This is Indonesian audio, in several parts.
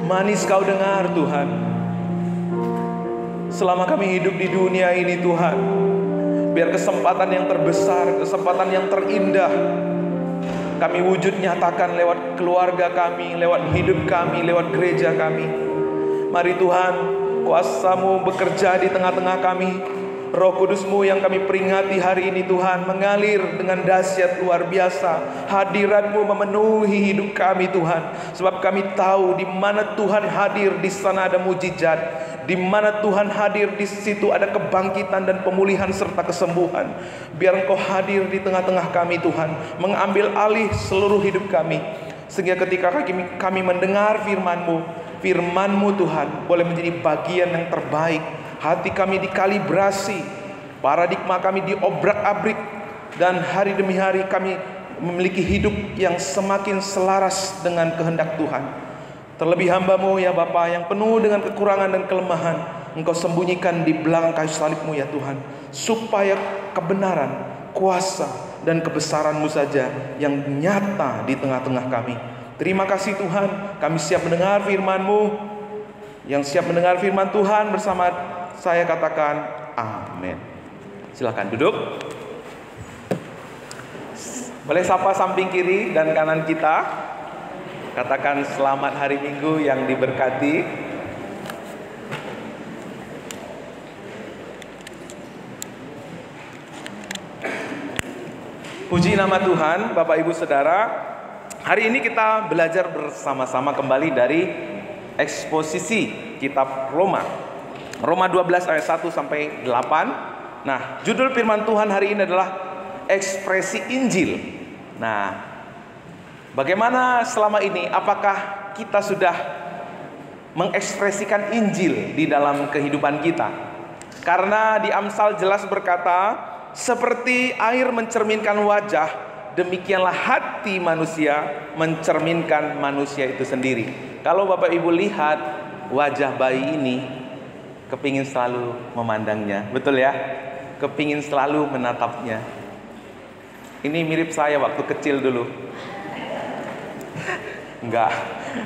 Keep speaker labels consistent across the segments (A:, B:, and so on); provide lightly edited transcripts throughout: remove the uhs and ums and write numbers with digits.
A: Manis Kau dengar Tuhan. Selama kami hidup di dunia ini Tuhan, biar kesempatan yang terbesar, kesempatan yang terindah kami wujud nyatakan lewat keluarga kami, lewat hidup kami, lewat gereja kami. Mari Tuhan, kuasa-Mu bekerja di tengah-tengah kami. Roh Kudus-Mu yang kami peringati hari ini Tuhan, mengalir dengan dahsyat luar biasa. Hadirat-Mu memenuhi hidup kami Tuhan. Sebab kami tahu di mana Tuhan hadir, di sana ada mujizat. Di mana Tuhan hadir, di situ ada kebangkitan dan pemulihan serta kesembuhan. Biar Engkau hadir di tengah-tengah kami Tuhan, mengambil alih seluruh hidup kami. Sehingga ketika kami mendengar firman-Mu, firman-Mu Tuhan boleh menjadi bagian yang terbaik. Hati kami dikalibrasi, paradigma kami diobrak-abrik, dan hari demi hari kami memiliki hidup yang semakin selaras dengan kehendak Tuhan. Terlebih hamba-Mu ya Bapa yang penuh dengan kekurangan dan kelemahan, Engkau sembunyikan di belakang kayu salib-Mu ya Tuhan, supaya kebenaran, kuasa, dan kebesaran-Mu saja yang nyata di tengah-tengah kami. Terima kasih Tuhan, kami siap mendengar firman-Mu. Yang siap mendengar firman Tuhan bersama saya katakan amin. Silakan duduk. Boleh sapa samping kiri dan kanan kita. Katakan selamat hari Minggu yang diberkati. Puji nama Tuhan, Bapak Ibu Saudara. Hari ini kita belajar bersama-sama kembali dari eksposisi kitab Roma. Roma 12 ayat 1 sampai 8. Nah, judul firman Tuhan hari ini adalah ekspresi Injil. Nah, bagaimana selama ini? Apakah kita sudah mengekspresikan Injil di dalam kehidupan kita? Karena di Amsal jelas berkata, seperti air mencerminkan wajah, demikianlah hati manusia mencerminkan manusia itu sendiri. Kalau Bapak Ibu lihat wajah bayi ini, kepingin selalu memandangnya, betul ya? Kepingin selalu menatapnya. Ini mirip saya waktu kecil dulu. Enggak,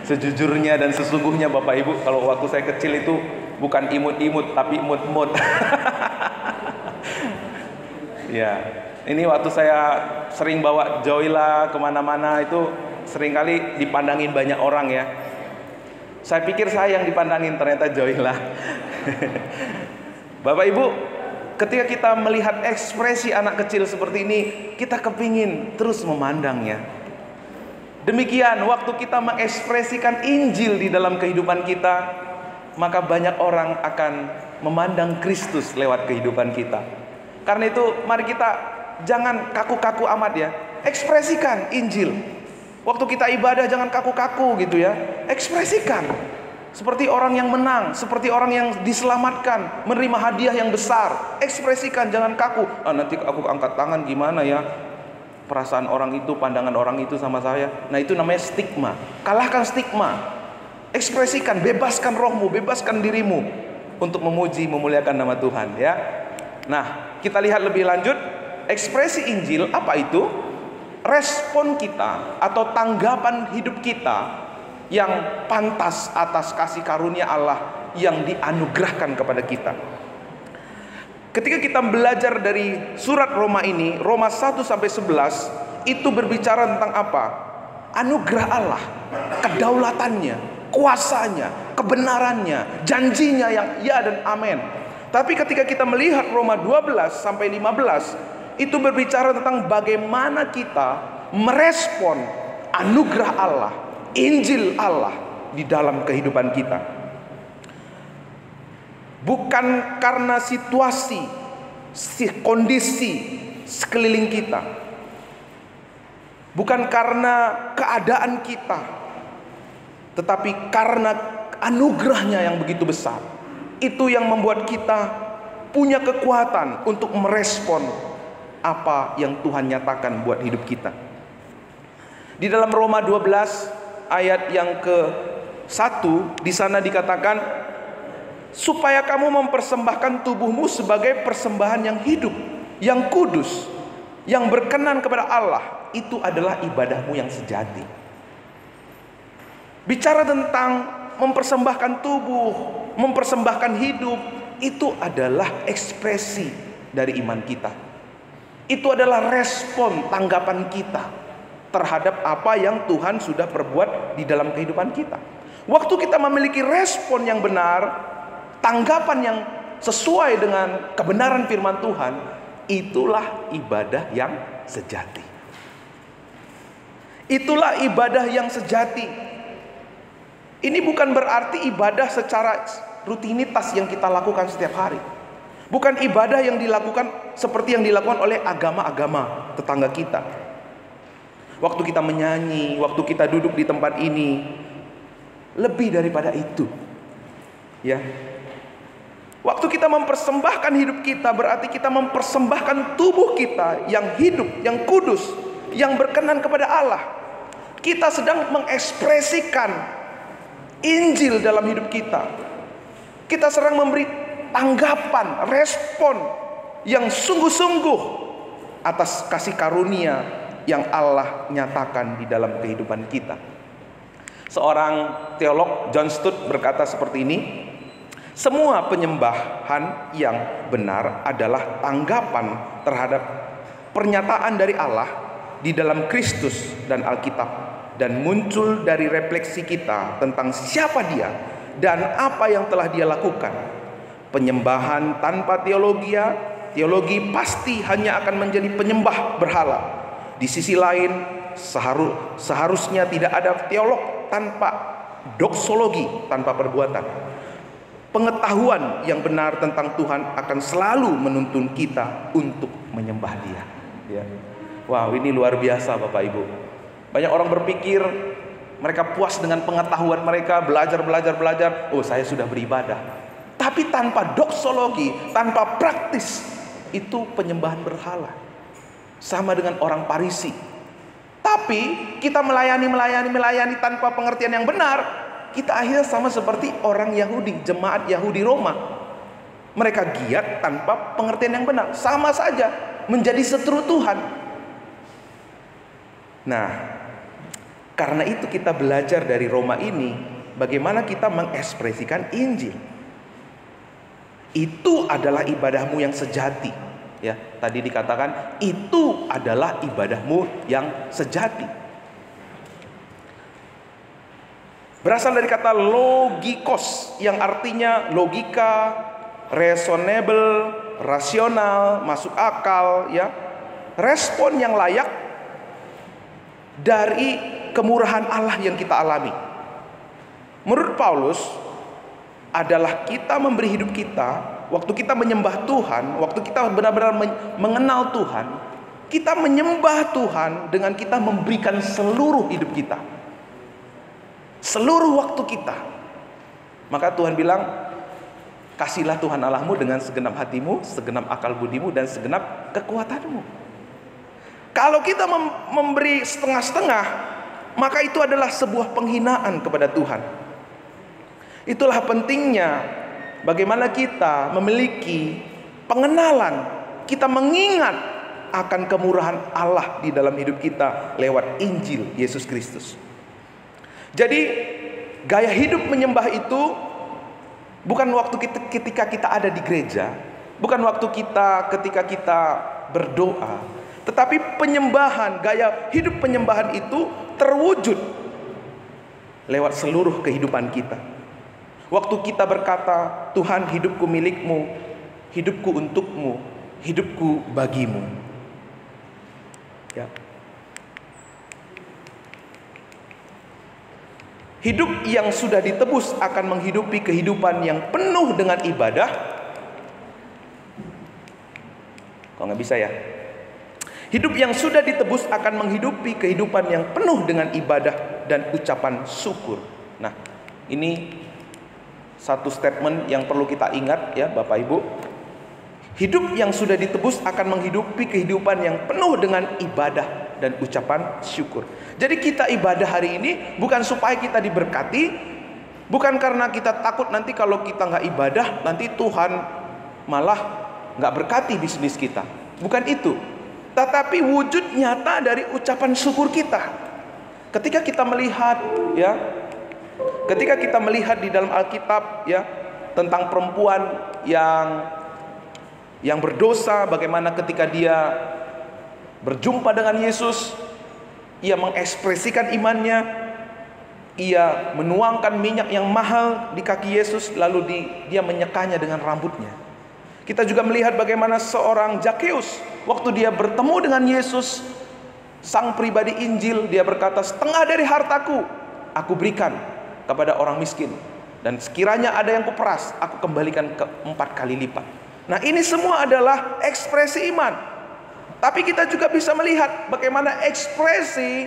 A: sejujurnya dan sesungguhnya Bapak Ibu, kalau waktu saya kecil itu bukan imut-imut tapi imut-imut. Ya, ini waktu saya sering bawa Joyla kemana-mana itu seringkali dipandangin banyak orang ya. Saya pikir saya yang dipandangin, ternyata Joyla. Bapak Ibu, ketika kita melihat ekspresi anak kecil seperti ini, kita kepingin terus memandangnya. Demikian waktu kita mengekspresikan Injil di dalam kehidupan kita, maka banyak orang akan memandang Kristus lewat kehidupan kita. Karena itu mari kita jangan kaku-kaku amat ya. Ekspresikan Injil. Waktu kita ibadah jangan kaku-kaku gitu ya. Ekspresikan. Seperti orang yang menang, seperti orang yang diselamatkan, menerima hadiah yang besar. Ekspresikan, jangan kaku. Nanti aku angkat tangan gimana ya? Perasaan orang itu, pandangan orang itu sama saya. Nah, itu namanya stigma. Kalahkan stigma. Ekspresikan, bebaskan rohmu, bebaskan dirimu untuk memuji, memuliakan nama Tuhan ya. Nah, kita lihat lebih lanjut. Ekspresi Injil apa itu? Respon kita atau tanggapan hidup kita yang pantas atas kasih karunia Allah yang dianugerahkan kepada kita. Ketika kita belajar dari surat Roma ini, Roma 1 sampai 11, itu berbicara tentang apa? Anugerah Allah, kedaulatannya, kuasanya, kebenarannya, janjinya yang ya dan amin. Tapi ketika kita melihat Roma 12 sampai 15, itu berbicara tentang bagaimana kita merespon anugerah Allah, Injil Allah di dalam kehidupan kita. Bukan karena situasi, kondisi sekeliling kita. Bukan karena keadaan kita. Tetapi karena anugerahnya yang begitu besar. Itu yang membuat kita punya kekuatan untuk merespon apa yang Tuhan nyatakan buat hidup kita. Di dalam Roma 12 ayat yang ke-1, di sana dikatakan, supaya kamu mempersembahkan tubuhmu sebagai persembahan yang hidup, yang kudus, yang berkenan kepada Allah. Itu adalah ibadahmu yang sejati. Bicara tentang mempersembahkan tubuh, mempersembahkan hidup, itu adalah ekspresi dari iman kita. Itu adalah respon tanggapan kita terhadap apa yang Tuhan sudah perbuat di dalam kehidupan kita. Waktu kita memiliki respon yang benar, tanggapan yang sesuai dengan kebenaran firman Tuhan, itulah ibadah yang sejati. Itulah ibadah yang sejati. Ini bukan berarti ibadah secara rutinitas yang kita lakukan setiap hari. Bukan ibadah yang dilakukan seperti yang dilakukan oleh agama-agama tetangga kita. Waktu kita menyanyi, waktu kita duduk di tempat ini, lebih daripada itu. Ya. Waktu kita mempersembahkan hidup kita, berarti kita mempersembahkan tubuh kita yang hidup, yang kudus, yang berkenan kepada Allah. Kita sedang mengekspresikan Injil dalam hidup kita. Kita sedang memberi tanggapan, respon yang sungguh-sungguh atas kasih karunia yang Allah nyatakan di dalam kehidupan kita. Seorang teolog, John Stott, berkata seperti ini: semua penyembahan yang benar adalah tanggapan terhadap pernyataan dari Allah di dalam Kristus dan Alkitab, dan muncul dari refleksi kita tentang siapa Dia dan apa yang telah Dia lakukan. Penyembahan tanpa teologi pasti hanya akan menjadi penyembah berhala. Di sisi lain, seharusnya tidak ada teolog tanpa doksologi, tanpa perbuatan. Pengetahuan yang benar tentang Tuhan akan selalu menuntun kita untuk menyembah Dia. Ya. Wow, ini luar biasa Bapak Ibu. Banyak orang berpikir mereka puas dengan pengetahuan mereka, belajar. Oh, saya sudah beribadah. Tapi tanpa doksologi, tanpa praktis, itu penyembahan berhala. Sama dengan orang Parisi. Tapi kita melayani tanpa pengertian yang benar, kita akhirnya sama seperti orang Yahudi, jemaat Yahudi Roma. Mereka giat tanpa pengertian yang benar, sama saja menjadi setru Tuhan. Nah, karena itu kita belajar dari Roma ini, bagaimana kita mengekspresikan Injil. Itu adalah ibadahmu yang sejati. Ya, tadi dikatakan itu adalah ibadahmu yang sejati. Berasal dari kata logikos, yang artinya logika, reasonable, rasional, masuk akal, ya. Respon yang layak dari kemurahan Allah yang kita alami. Menurut Paulus, adalah kita memberi hidup kita, waktu kita menyembah Tuhan, waktu kita benar-benar mengenal Tuhan, kita menyembah Tuhan dengan kita memberikan seluruh hidup kita, seluruh waktu kita. Maka Tuhan bilang, kasihlah Tuhan Allahmu dengan segenap hatimu, segenap akal budimu, dan segenap kekuatanmu. Kalau kita memberi setengah-setengah, maka itu adalah sebuah penghinaan kepada Tuhan. Itulah pentingnya bagaimana kita memiliki pengenalan, kita mengingat akan kemurahan Allah di dalam hidup kita lewat Injil Yesus Kristus. Jadi gaya hidup menyembah itu bukan waktu ketika kita ada di gereja, bukan waktu ketika kita berdoa, tetapi penyembahan, gaya hidup penyembahan itu terwujud lewat seluruh kehidupan kita. Waktu kita berkata, Tuhan, hidupku milikmu, hidupku untukmu, hidupku bagimu. Ya. Hidup yang sudah ditebus akan menghidupi kehidupan yang penuh dengan ibadah. Kok nggak bisa ya? Hidup yang sudah ditebus akan menghidupi kehidupan yang penuh dengan ibadah dan ucapan syukur. Nah, ini satu statement yang perlu kita ingat ya Bapak Ibu. Hidup yang sudah ditebus akan menghidupi kehidupan yang penuh dengan ibadah dan ucapan syukur. Jadi kita ibadah hari ini bukan supaya kita diberkati, bukan karena kita takut nanti kalau kita nggak ibadah nanti Tuhan malah nggak berkati bisnis kita. Bukan itu. Tetapi wujud nyata dari ucapan syukur kita. Ketika kita melihat ya Ketika kita melihat di dalam Alkitab ya tentang perempuan yang berdosa, bagaimana ketika dia berjumpa dengan Yesus, ia mengekspresikan imannya, ia menuangkan minyak yang mahal di kaki Yesus, lalu dia menyekanya dengan rambutnya. Kita juga melihat bagaimana seorang Zakeus, waktu dia bertemu dengan Yesus, sang pribadi Injil, dia berkata, setengah dari hartaku aku berikan kepada orang miskin, dan sekiranya ada yang kuperas, aku kembalikan ke 4 kali lipat. Nah, ini semua adalah ekspresi iman. Tapi kita juga bisa melihat bagaimana ekspresi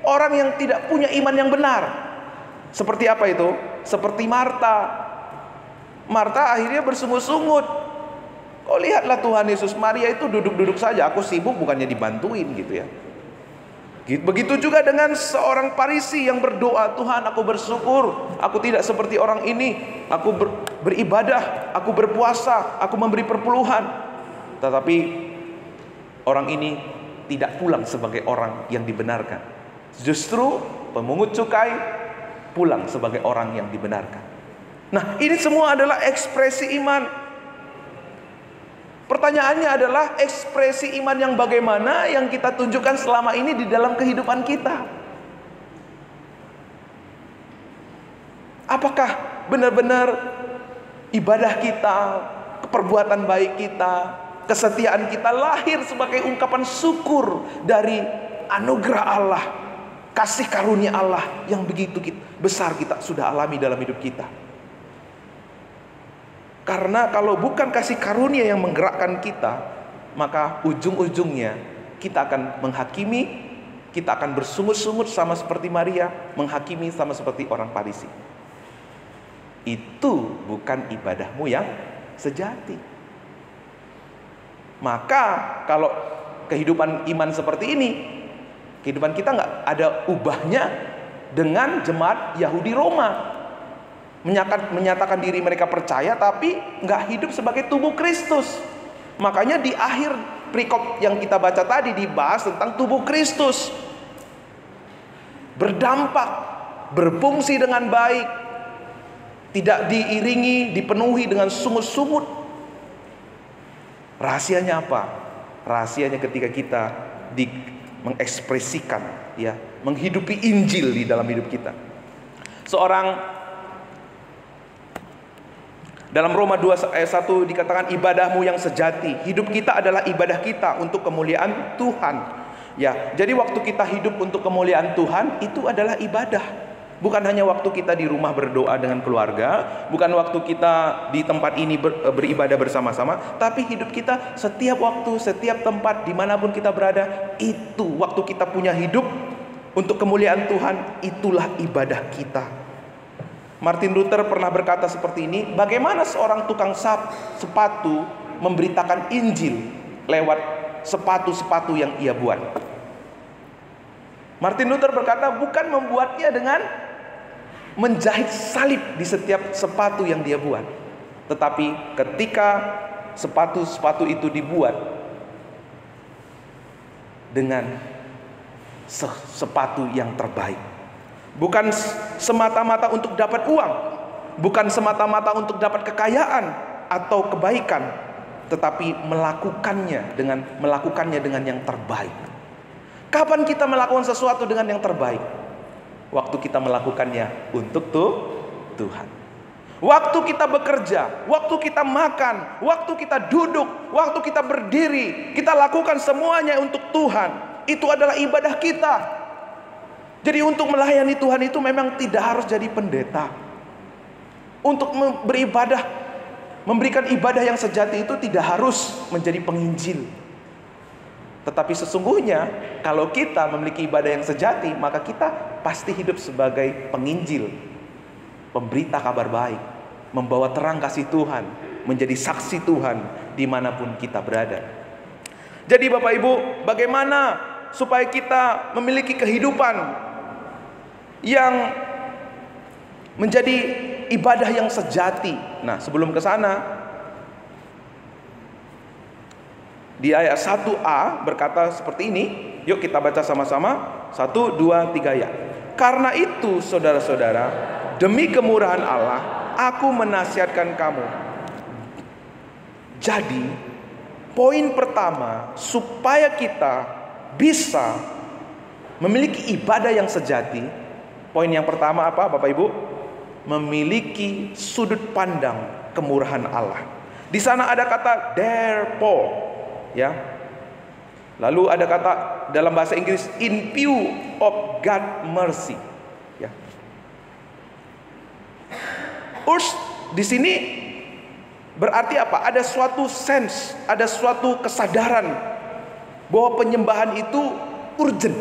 A: orang yang tidak punya iman yang benar. Seperti apa itu? Seperti Marta. Marta akhirnya bersungut-sungut. Oh, lihatlah Tuhan Yesus, Maria itu duduk-duduk saja, aku sibuk bukannya dibantuin gitu ya. Begitu juga dengan seorang Farisi yang berdoa, Tuhan aku bersyukur, aku tidak seperti orang ini, aku beribadah, aku berpuasa, aku memberi perpuluhan. Tetapi orang ini tidak pulang sebagai orang yang dibenarkan. Justru pemungut cukai pulang sebagai orang yang dibenarkan. Nah, ini semua adalah ekspresi iman. Pertanyaannya adalah ekspresi iman yang bagaimana yang kita tunjukkan selama ini di dalam kehidupan kita. Apakah benar-benar ibadah kita, perbuatan baik kita, kesetiaan kita lahir sebagai ungkapan syukur dari anugerah Allah, kasih karunia Allah yang begitu besar kita sudah alami dalam hidup kita. Karena kalau bukan kasih karunia yang menggerakkan kita, maka ujung-ujungnya kita akan menghakimi, kita akan bersungut-sungut sama seperti Maria, menghakimi sama seperti orang Farisi. Itu bukan ibadahmu yang sejati. Maka kalau kehidupan iman seperti ini, kehidupan kita nggak ada ubahnya dengan jemaat Yahudi Roma. Menyatakan diri mereka percaya tapi nggak hidup sebagai tubuh Kristus. Makanya di akhir perikop yang kita baca tadi dibahas tentang tubuh Kristus. Berdampak, berfungsi dengan baik, tidak diiringi, dipenuhi dengan sungut-sungut. Rahasianya apa? Rahasianya ketika kita mengekspresikan ya, menghidupi Injil di dalam hidup kita. Dalam Roma 2 ayat 1 dikatakan ibadahmu yang sejati. Hidup kita adalah ibadah kita untuk kemuliaan Tuhan. Ya, jadi waktu kita hidup untuk kemuliaan Tuhan itu adalah ibadah. Bukan hanya waktu kita di rumah berdoa dengan keluarga, bukan waktu kita di tempat ini beribadah bersama-sama, tapi hidup kita setiap waktu, setiap tempat, dimanapun kita berada, itu waktu kita punya hidup untuk kemuliaan Tuhan, itulah ibadah kita. Martin Luther pernah berkata seperti ini, bagaimana seorang tukang sepatu memberitakan Injil lewat sepatu-sepatu yang ia buat. Martin Luther berkata bukan membuatnya dengan menjahit salib di setiap sepatu yang dia buat, tetapi ketika sepatu-sepatu itu dibuat dengan sepatu yang terbaik, bukan semata-mata untuk dapat uang, bukan semata-mata untuk dapat kekayaan atau kebaikan, tetapi melakukannya dengan yang terbaik. Kapan kita melakukan sesuatu dengan yang terbaik? Waktu kita melakukannya untuk Tuhan. Waktu kita bekerja, waktu kita makan, waktu kita duduk, waktu kita berdiri, kita lakukan semuanya untuk Tuhan. Itu adalah ibadah kita. Jadi untuk melayani Tuhan itu memang tidak harus jadi pendeta. Untuk beribadah, memberikan ibadah yang sejati itu tidak harus menjadi penginjil. Tetapi sesungguhnya kalau kita memiliki ibadah yang sejati, maka kita pasti hidup sebagai penginjil, pemberita kabar baik, membawa terang kasih Tuhan, menjadi saksi Tuhan dimanapun kita berada. Jadi Bapak Ibu, bagaimana supaya kita memiliki kehidupan yang menjadi ibadah yang sejati? Nah, sebelum ke sana, di ayat 1a berkata seperti ini. Yuk kita baca sama-sama. 1, 2, 3 ya. Karena itu saudara-saudara, demi kemurahan Allah, aku menasihatkan kamu. Jadi, poin pertama supaya kita bisa memiliki ibadah yang sejati, poin yang pertama apa Bapak Ibu? Memiliki sudut pandang kemurahan Allah. Di sana ada kata therefore, ya. Lalu ada kata dalam bahasa Inggris in view of God mercy, ya. Di sini berarti apa? Ada suatu sense, ada suatu kesadaran bahwa penyembahan itu urgent,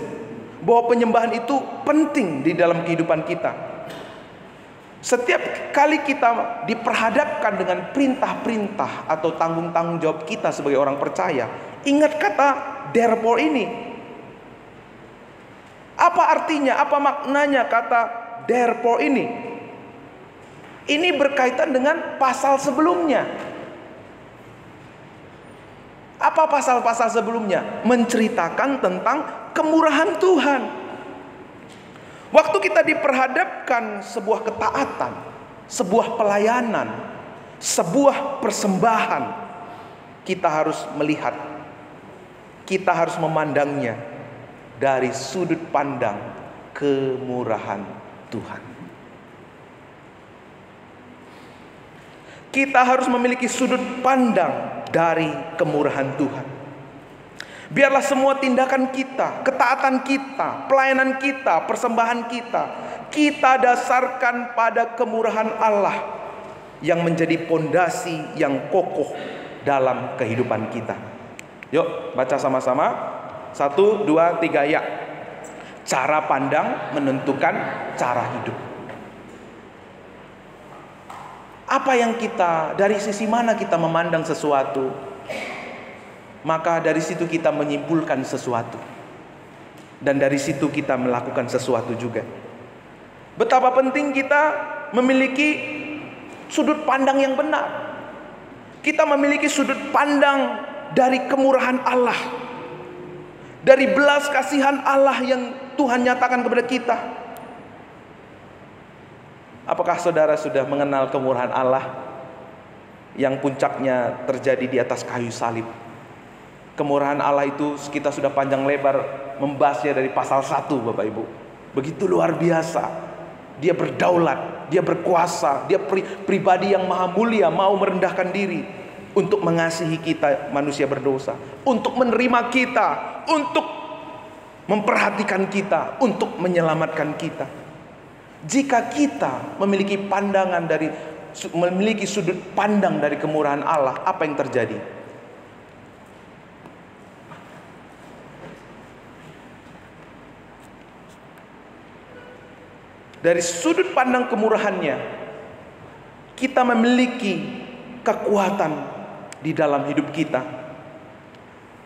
A: bahwa penyembahan itu penting di dalam kehidupan kita. Setiap kali kita diperhadapkan dengan perintah-perintah atau tanggung-tanggung jawab kita sebagai orang percaya, ingat kata therefore ini. Apa artinya? Apa maknanya kata therefore ini? Ini berkaitan dengan pasal sebelumnya. Apa pasal-pasal sebelumnya? Menceritakan tentang kemurahan Tuhan. Waktu kita diperhadapkan sebuah ketaatan, sebuah pelayanan, sebuah persembahan, kita harus melihat, kita harus memandangnya dari sudut pandang kemurahan Tuhan. Kita harus memiliki sudut pandang dari kemurahan Tuhan. Biarlah semua tindakan kita, ketaatan kita, pelayanan kita, persembahan kita dasarkan pada kemurahan Allah yang menjadi pondasi yang kokoh dalam kehidupan kita. Yuk baca sama-sama. 1, 2, 3 ya. Cara pandang menentukan cara hidup. Apa yang kita, dari sisi mana kita memandang sesuatu, maka dari situ kita menyimpulkan sesuatu. Dan dari situ kita melakukan sesuatu juga. Betapa penting kita memiliki sudut pandang yang benar. Kita memiliki sudut pandang dari kemurahan Allah, dari belas kasihan Allah yang Tuhan nyatakan kepada kita. Apakah saudara sudah mengenal kemurahan Allah yang puncaknya terjadi di atas kayu salib? Kemurahan Allah itu kita sudah panjang lebar membahasnya dari pasal 1 Bapak Ibu. Begitu luar biasa. Dia berdaulat, dia berkuasa, dia pribadi yang maha mulia, mau merendahkan diri untuk mengasihi kita manusia berdosa, untuk menerima kita, untuk memperhatikan kita, untuk menyelamatkan kita. Jika kita memiliki pandangan dari, memiliki sudut pandang dari kemurahan Allah, apa yang terjadi? Dari sudut pandang kemurahannya, kita memiliki kekuatan di dalam hidup kita.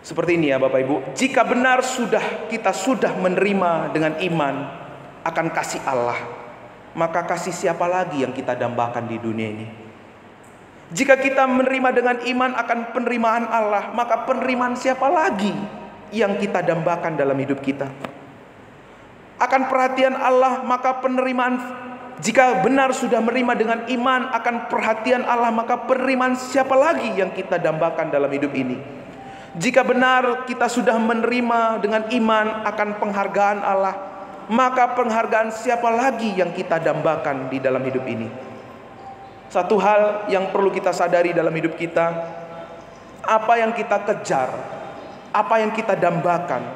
A: Seperti ini ya Bapak Ibu, jika benar kita sudah menerima dengan iman akan kasih Allah, maka kasih siapa lagi yang kita dambakan di dunia ini? Jika kita menerima dengan iman akan penerimaan Allah, maka penerimaan siapa lagi yang kita dambakan dalam hidup kita? Akan perhatian Allah, maka penerimaan, jika benar sudah menerima dengan iman akan perhatian Allah, maka penerimaan siapa lagi yang kita dambakan dalam hidup ini? Jika benar kita sudah menerima dengan iman akan penghargaan Allah, maka penghargaan siapa lagi yang kita dambakan di dalam hidup ini? Satu hal yang perlu kita sadari dalam hidup kita, apa yang kita kejar, apa yang kita dambakan,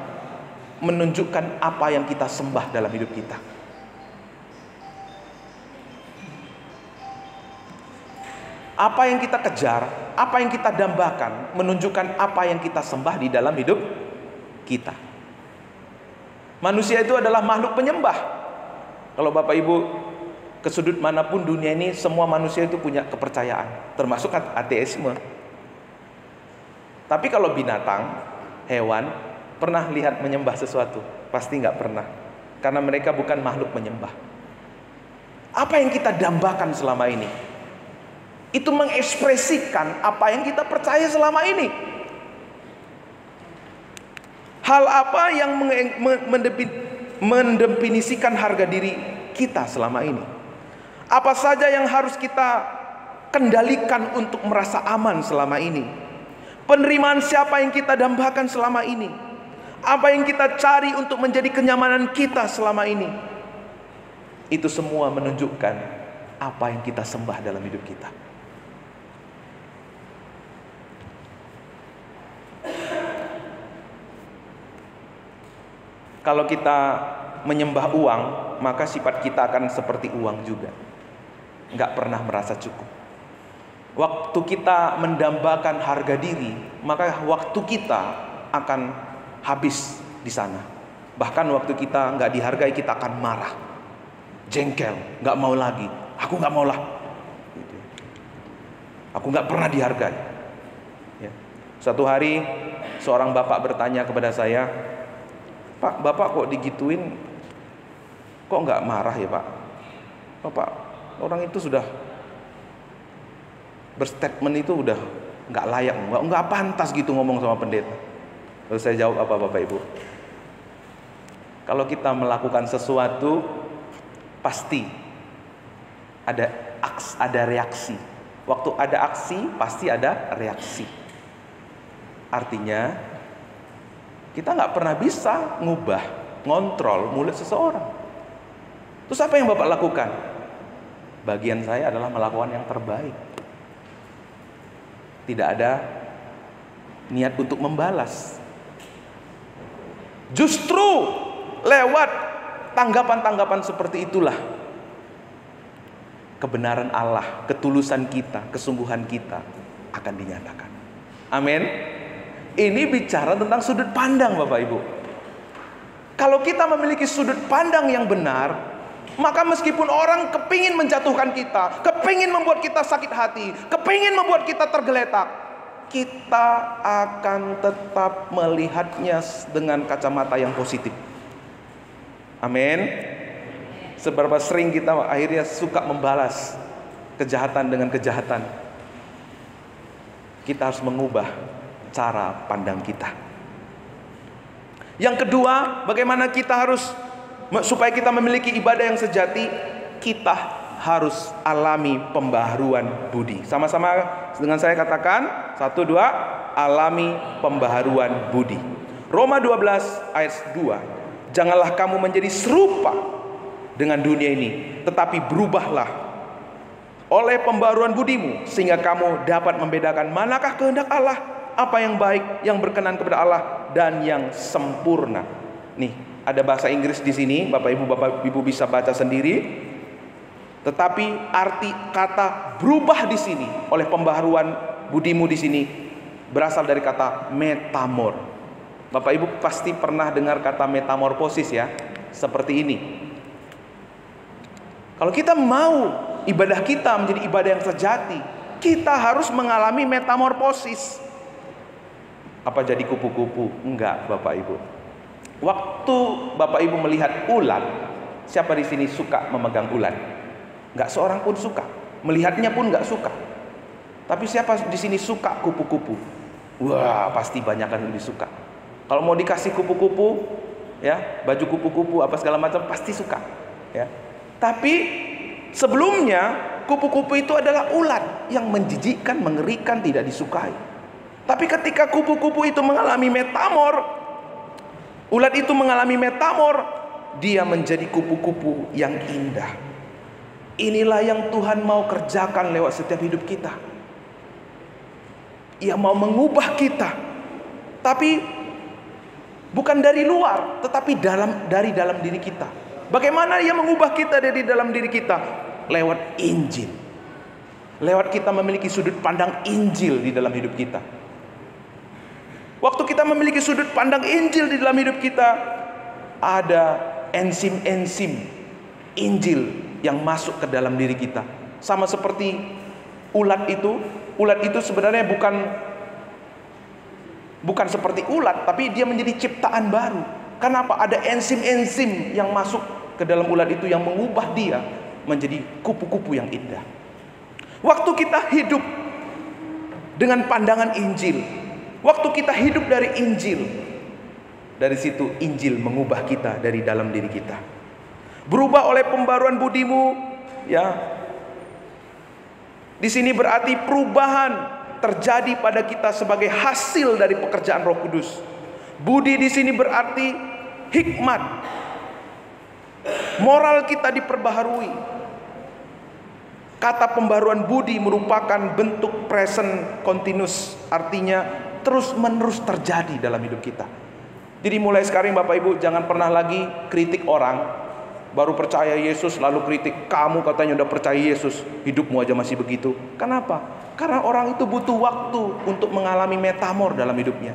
A: menunjukkan apa yang kita sembah dalam hidup kita. Apa yang kita kejar, apa yang kita dambakan, menunjukkan apa yang kita sembah di dalam hidup kita. Manusia itu adalah makhluk penyembah. Kalau Bapak Ibu ke sudut manapun dunia ini, semua manusia itu punya kepercayaan, termasuk ateisme. Tapi kalau binatang, hewan, pernah lihat menyembah sesuatu? Pasti nggak pernah, karena mereka bukan makhluk menyembah. Apa yang kita dambakan selama ini, itu mengekspresikan apa yang kita percaya selama ini. Hal apa yang mendefinisikan harga diri kita selama ini? Apa saja yang harus kita kendalikan untuk merasa aman selama ini? Penerimaan siapa yang kita dambakan selama ini? Apa yang kita cari untuk menjadi kenyamanan kita selama ini? Itu semua menunjukkan apa yang kita sembah dalam hidup kita. Kalau kita menyembah uang, maka sifat kita akan seperti uang juga, nggak pernah merasa cukup. Waktu kita mendambakan harga diri, maka waktu kita akan habis di sana. Bahkan waktu kita nggak dihargai, kita akan marah, jengkel, nggak mau lagi. Aku nggak mau lah. Aku nggak pernah dihargai. Ya. Suatu hari seorang bapak bertanya kepada saya, "Pak, bapak kok digituin, kok nggak marah ya Pak? Bapak, orang itu sudah berstatement itu udah nggak layak, nggak pantas gitu ngomong sama pendeta." Lalu saya jawab apa Bapak Ibu? Kalau kita melakukan sesuatu, pasti ada reaksi. Waktu ada aksi, pasti ada reaksi. Artinya kita nggak pernah bisa ngubah, ngontrol mulut seseorang. Terus apa yang Bapak lakukan? Bagian saya adalah melakukan yang terbaik. Tidak ada niat untuk membalas. Justru lewat tanggapan-tanggapan seperti itulah kebenaran Allah, ketulusan kita, kesungguhan kita akan dinyatakan. Amin. Ini bicara tentang sudut pandang Bapak Ibu. Kalau kita memiliki sudut pandang yang benar, maka meskipun orang kepingin menjatuhkan kita, kepingin membuat kita sakit hati, kepingin membuat kita tergeletak, kita akan tetap melihatnya dengan kacamata yang positif. Amin. Seberapa sering kita akhirnya suka membalas kejahatan dengan kejahatan. Kita harus mengubah cara pandang kita. Yang kedua, bagaimana kita harus supaya kita memiliki ibadah yang sejati, kita harus alami pembaharuan budi. Sama-sama dengan saya katakan, 1, 2, alami pembaharuan budi. Roma 12 ayat 2. Janganlah kamu menjadi serupa dengan dunia ini, tetapi berubahlah oleh pembaharuan budimu, sehingga kamu dapat membedakan manakah kehendak Allah, apa yang baik, yang berkenan kepada Allah, dan yang sempurna. Nih, ada bahasa Inggris di sini, Bapak Ibu bisa baca sendiri. Tetapi arti kata berubah di sini oleh pembaharuan budimu di sini berasal dari kata metamor. Bapak Ibu pasti pernah dengar kata metamorfosis ya, seperti ini. Kalau kita mau ibadah kita menjadi ibadah yang sejati, kita harus mengalami metamorfosis. Apa jadi kupu-kupu? Enggak, Bapak Ibu. Waktu Bapak Ibu melihat ulat, siapa di sini suka memegang ulat? Enggak seorang pun suka. Melihatnya pun enggak suka. Tapi siapa di sini suka kupu-kupu? Wah, pasti banyak yang lebih suka. Kalau mau dikasih kupu-kupu, ya, baju kupu-kupu apa segala macam pasti suka, ya. Tapi sebelumnya kupu-kupu itu adalah ulat yang menjijikkan, mengerikan, tidak disukai. Tapi ketika kupu-kupu itu mengalami metamor, ulat itu mengalami metamor, dia menjadi kupu-kupu yang indah. Inilah yang Tuhan mau kerjakan lewat setiap hidup kita. Ia mau mengubah kita, tapi bukan dari luar, tetapi dari dalam diri kita. Bagaimana Ia mengubah kita dari dalam diri kita? Lewat Injil. Lewat kita memiliki sudut pandang Injil di dalam hidup kita. Waktu kita memiliki sudut pandang Injil di dalam hidup kita, ada enzim-enzim Injil yang masuk ke dalam diri kita. Sama seperti ulat itu. Ulat itu sebenarnya bukan seperti ulat, tapi dia menjadi ciptaan baru. Kenapa? Ada enzim-enzim yang masuk ke dalam ulat itu yang mengubah dia menjadi kupu-kupu yang indah. Waktu kita hidup dengan pandangan Injil, waktu kita hidup dari Injil, Dari situ Injil mengubah kita dari dalam diri kita. Berubah oleh pembaruan budimu, ya. Di sini berarti perubahan terjadi pada kita sebagai hasil dari pekerjaan Roh Kudus. Budi di sini berarti hikmat. Moral kita diperbaharui. Kata pembaruan budi merupakan bentuk present continuous, artinya terus-menerus terjadi dalam hidup kita. Jadi mulai sekarang Bapak Ibu jangan pernah lagi kritik orang. Baru percaya Yesus lalu kritik, kamu katanya udah percaya Yesus, hidupmu aja masih begitu. Kenapa? Karena orang itu butuh waktu untuk mengalami metamor dalam hidupnya.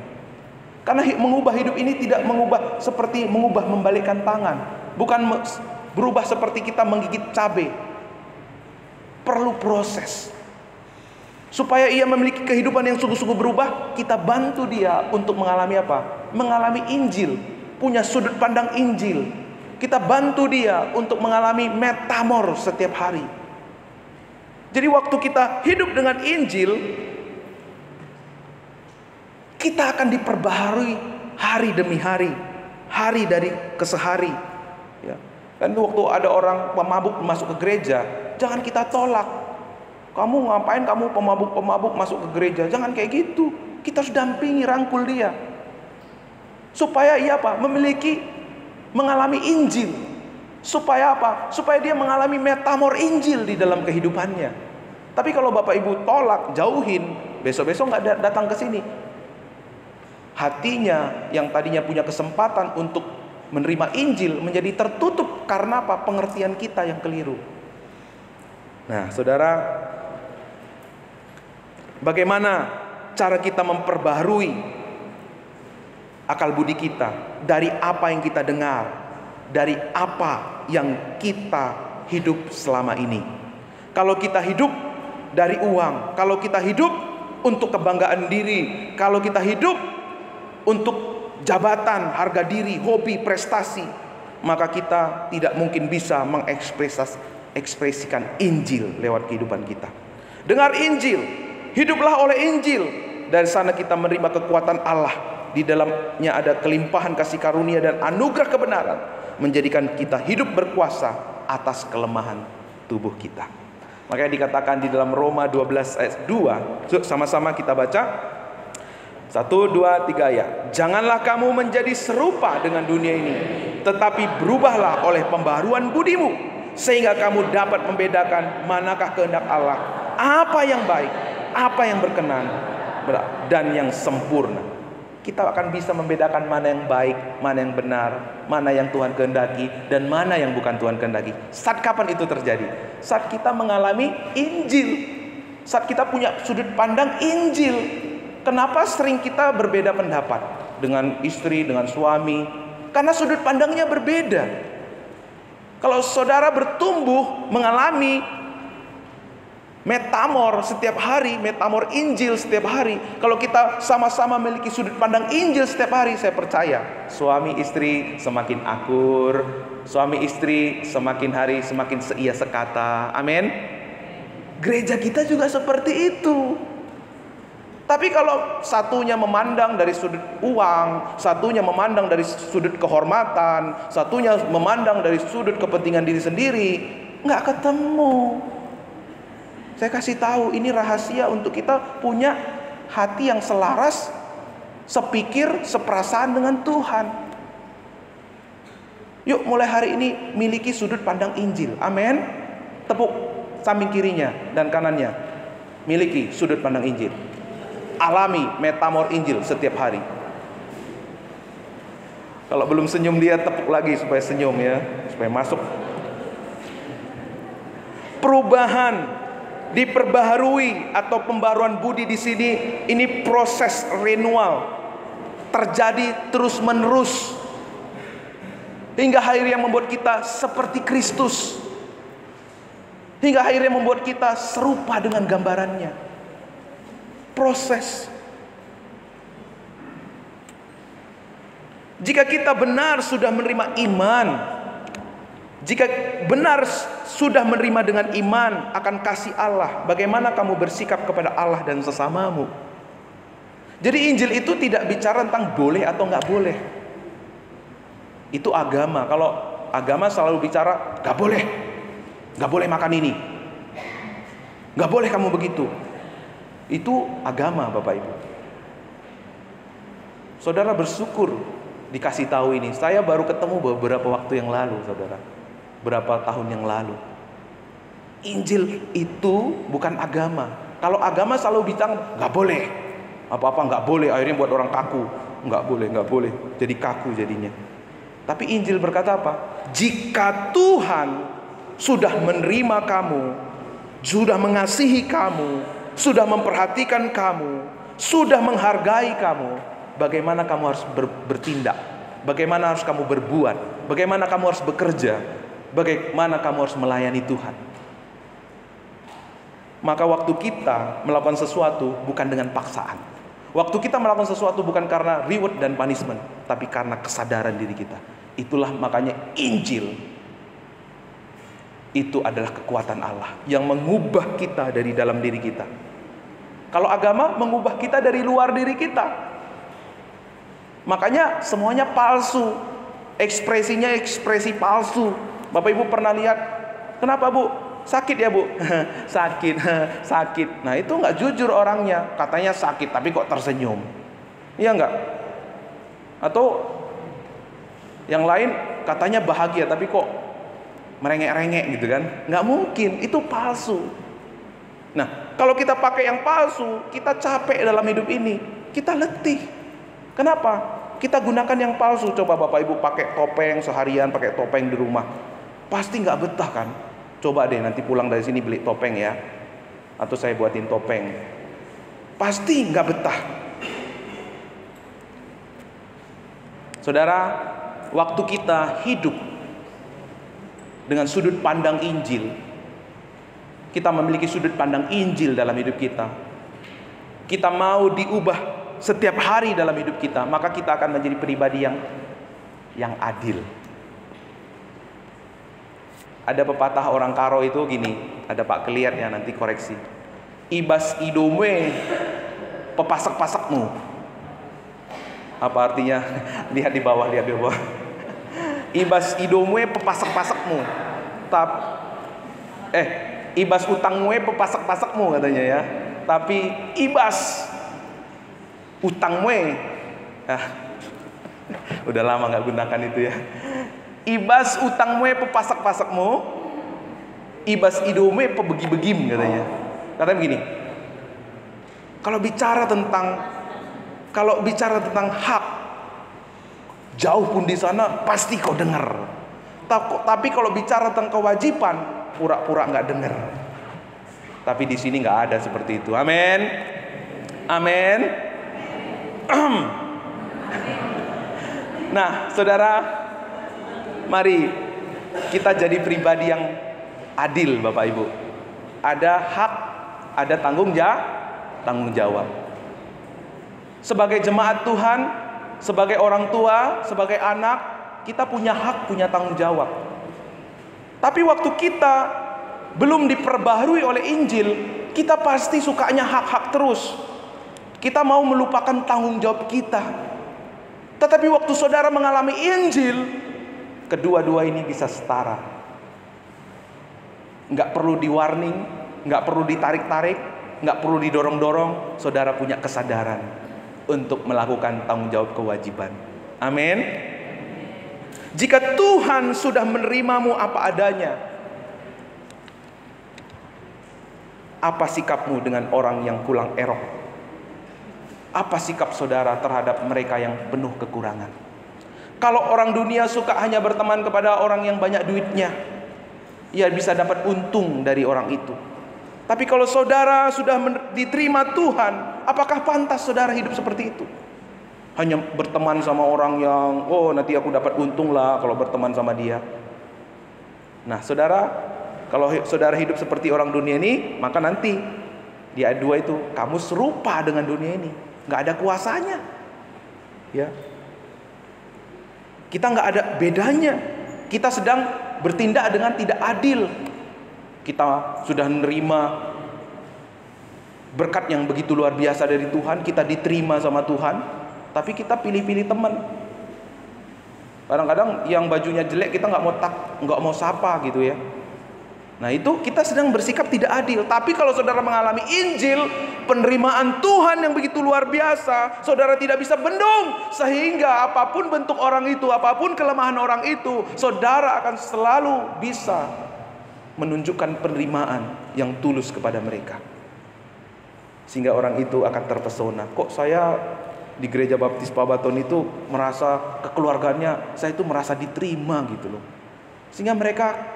A: Karena mengubah hidup ini tidak mengubah seperti mengubah membalikkan tangan. Bukan berubah seperti kita menggigit cabai. Perlu proses. Supaya ia memiliki kehidupan yang sungguh-sungguh berubah, kita bantu dia untuk mengalami apa? Mengalami Injil, punya sudut pandang Injil. Kita bantu dia untuk mengalami metamor setiap hari. Jadi waktu kita hidup dengan Injil, kita akan diperbaharui hari demi hari, hari dari ke sehari. Ya. Dan waktu ada orang pemabuk masuk ke gereja, jangan kita tolak. Kamu ngapain kamu pemabuk-pemabuk masuk ke gereja? Jangan kayak gitu. Kita harus dampingi, rangkul dia. Supaya ia apa? Mengalami Injil. Supaya apa? Supaya dia mengalami metamor Injil di dalam kehidupannya. Tapi kalau Bapak Ibu tolak, jauhin, besok-besok nggak datang ke sini. Hatinya yang tadinya punya kesempatan untuk menerima Injil menjadi tertutup karena apa? Pengertian kita yang keliru. Nah, saudara, bagaimana cara kita memperbaharui akal budi kita dari apa yang kita dengar, dari apa yang kita hidup selama ini. Kalau kita hidup dari uang, kalau kita hidup untuk kebanggaan diri, kalau kita hidup untuk jabatan, harga diri, hobi, prestasi, maka kita tidak mungkin bisa mengekspresikan Injil lewat kehidupan kita. Dengar Injil, hiduplah oleh Injil. Dari sana kita menerima kekuatan Allah. Di dalamnya ada kelimpahan kasih karunia dan anugerah kebenaran, menjadikan kita hidup berkuasa atas kelemahan tubuh kita. Makanya dikatakan di dalam Roma 12 ayat 2. Sama-sama kita baca. 1, 2, 3 ya. Janganlah kamu menjadi serupa dengan dunia ini, tetapi berubahlah oleh pembaharuan budimu, sehingga kamu dapat membedakan manakah kehendak Allah, apa yang baik, apa yang berkenan, dan yang sempurna. Kita akan bisa membedakan mana yang baik, mana yang benar, mana yang Tuhan kehendaki, dan mana yang bukan Tuhan kehendaki. Saat kapan itu terjadi? Saat kita mengalami Injil, saat kita punya sudut pandang Injil. Kenapa sering kita berbeda pendapat dengan istri, dengan suami? Karena sudut pandangnya berbeda. Kalau saudara bertumbuh mengalami metamor setiap hari, metamor Injil setiap hari, kalau kita sama-sama memiliki sudut pandang Injil setiap hari, saya percaya suami istri semakin akur, suami istri semakin hari semakin seia sekata. Amin. Gereja kita juga seperti itu. Tapi kalau satunya memandang dari sudut uang, satunya memandang dari sudut kehormatan, satunya memandang dari sudut kepentingan diri sendiri, nggak ketemu. Saya kasih tahu, ini rahasia untuk kita punya hati yang selaras, sepikir, seperasaan dengan Tuhan. Yuk mulai hari ini miliki sudut pandang Injil. Amin. Tepuk samping kirinya dan kanannya. Miliki sudut pandang Injil. Alami metamor Injil setiap hari. Kalau belum senyum dia tepuk lagi supaya senyum ya, supaya masuk. Perubahan, diperbaharui atau pembaruan budi di sini, ini proses renewal terjadi terus menerus hingga akhirnya membuat kita seperti Kristus, hingga akhirnya membuat kita serupa dengan gambarannya. Proses. Jika kita benar sudah menerima iman, jika benar sudah menerima dengan iman akan kasih Allah, bagaimana kamu bersikap kepada Allah dan sesamamu? Jadi Injil itu tidak bicara tentang boleh atau nggak boleh. Itu agama. Kalau agama selalu bicara, gak boleh makan ini, gak boleh kamu begitu. Itu agama, Bapak Ibu. Saudara bersyukur dikasih tahu ini. Saya baru ketemu beberapa waktu yang lalu, saudara. Berapa tahun yang lalu. Injil itu bukan agama. Kalau agama selalu bilang nggak boleh, apa-apa nggak boleh, akhirnya buat orang kaku. Nggak boleh, jadi kaku jadinya. Tapi Injil berkata apa? Jika Tuhan sudah menerima kamu, sudah mengasihi kamu, sudah memperhatikan kamu, sudah menghargai kamu, bagaimana kamu harus bertindak? Bagaimana harus kamu berbuat? Bagaimana kamu harus bekerja? Bagaimana kamu harus melayani Tuhan? Maka waktu kita melakukan sesuatu bukan dengan paksaan. Waktu kita melakukan sesuatu bukan karena reward dan punishment, tapi karena kesadaran diri kita. Itulah makanya Injil itu adalah kekuatan Allah yang mengubah kita dari dalam diri kita. Kalau agama mengubah kita dari luar diri kita. Makanya semuanya palsu. Ekspresinya ekspresi palsu. Bapak Ibu pernah lihat, kenapa Bu? Sakit ya Bu? sakit. Nah itu nggak jujur orangnya. Katanya sakit tapi kok tersenyum. Iya nggak? Atau yang lain katanya bahagia tapi kok merengek-rengek gitu kan? Nggak mungkin, itu palsu. Nah kalau kita pakai yang palsu, kita capek dalam hidup ini, kita letih. Kenapa? Kita gunakan yang palsu. Coba Bapak Ibu pakai topeng seharian, pakai topeng di rumah, pasti nggak betah kan? Coba deh nanti pulang dari sini beli topeng ya, atau saya buatin topeng, pasti nggak betah. Saudara, waktu kita hidup dengan sudut pandang Injil, kita memiliki sudut pandang Injil dalam hidup kita, kita mau diubah setiap hari dalam hidup kita, maka kita akan menjadi pribadi yang adil. Ada pepatah orang Karo itu gini, ada Pak Keliat ya, nanti koreksi. Ibas idomwe pepasak-pasakmu. Apa artinya? Lihat di bawah. Ibas idomwe pepasak-pasakmu. Ibas utangwe pepasak-pasakmu katanya ya. Tapi ibas utangwe. Udah lama nggak gunakan itu ya. Ibas utangmu pepasak-pasakmu, ibas idomwe pebegi-begim katanya. Katanya begini, kalau bicara tentang hak, jauh pun di sana pasti kau dengar. Tapi kalau bicara tentang kewajiban, pura-pura nggak dengar. Tapi di sini nggak ada seperti itu. Amin. Nah, saudara, mari kita jadi pribadi yang adil, Bapak Ibu. Ada hak, ada tanggung jawab. Sebagai jemaat Tuhan, sebagai orang tua, sebagai anak, kita punya hak, punya tanggung jawab. Tapi waktu kita belum diperbaharui oleh Injil, kita pasti sukanya hak-hak terus. Kita mau melupakan tanggung jawab kita. Tetapi waktu saudara mengalami Injil, kedua-dua ini bisa setara. Nggak perlu di-warning, nggak perlu ditarik-tarik, nggak perlu didorong-dorong. Saudara punya kesadaran untuk melakukan tanggung jawab kewajiban. Amin. Jika Tuhan sudah menerimamu apa adanya, apa sikapmu dengan orang yang kurang erok? Apa sikap saudara terhadap mereka yang penuh kekurangan? Kalau orang dunia suka hanya berteman kepada orang yang banyak duitnya, ia bisa dapat untung dari orang itu. Tapi kalau saudara sudah diterima Tuhan, apakah pantas saudara hidup seperti itu? Hanya berteman sama orang yang, nanti aku dapat untung lah kalau berteman sama dia. Nah saudara, kalau saudara hidup seperti orang dunia ini, maka nanti di ayat 2 itu, kamu serupa dengan dunia ini, nggak ada kuasanya, ya. Kita nggak ada bedanya. Kita sedang bertindak dengan tidak adil. Kita sudah menerima berkat yang begitu luar biasa dari Tuhan, kita diterima sama Tuhan, tapi kita pilih-pilih teman. Kadang-kadang yang bajunya jelek kita nggak mau sapa gitu ya. Nah itu kita sedang bersikap tidak adil. Tapi kalau saudara mengalami Injil, penerimaan Tuhan yang begitu luar biasa, saudara tidak bisa bendung. Sehingga apapun bentuk orang itu, apapun kelemahan orang itu, saudara akan selalu bisa menunjukkan penerimaan yang tulus kepada mereka. Sehingga orang itu akan terpesona. Kok saya di gereja baptis Pabaton itu merasa kekeluarganya, saya itu merasa diterima gitu loh. Sehingga mereka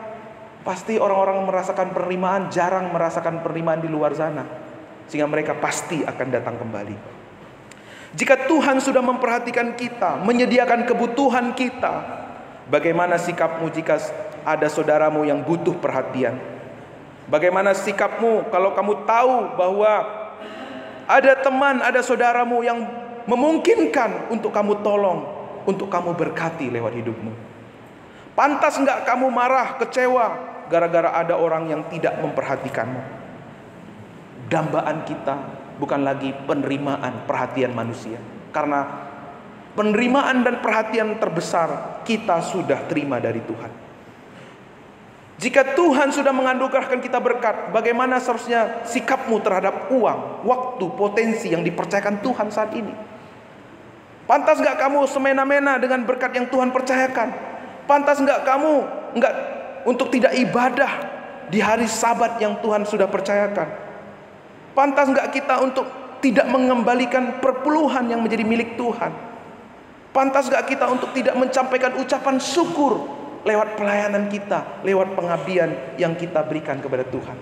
A: pasti orang-orang merasakan penerimaan, jarang merasakan penerimaan di luar sana. Sehingga mereka pasti akan datang kembali. Jika Tuhan sudah memperhatikan kita, menyediakan kebutuhan kita, bagaimana sikapmu jika ada saudaramu yang butuh perhatian? Bagaimana sikapmu kalau kamu tahu bahwa ada teman, ada saudaramu yang memungkinkan untuk kamu tolong, untuk kamu berkati lewat hidupmu? Pantas enggak kamu marah, kecewa gara-gara ada orang yang tidak memperhatikanmu? Dambaan kita bukan lagi penerimaan perhatian manusia, karena penerimaan dan perhatian terbesar kita sudah terima dari Tuhan. Jika Tuhan sudah menganugerahkan kita berkat, bagaimana seharusnya sikapmu terhadap uang, waktu, potensi yang dipercayakan Tuhan saat ini? Pantas enggak kamu semena-mena dengan berkat yang Tuhan percayakan? Pantas enggak kamu untuk tidak ibadah di hari Sabat yang Tuhan sudah percayakan? Pantas enggak kita untuk tidak mengembalikan perpuluhan yang menjadi milik Tuhan? Pantas enggak kita untuk tidak mencampaikan ucapan syukur lewat pelayanan kita, lewat pengabdian yang kita berikan kepada Tuhan?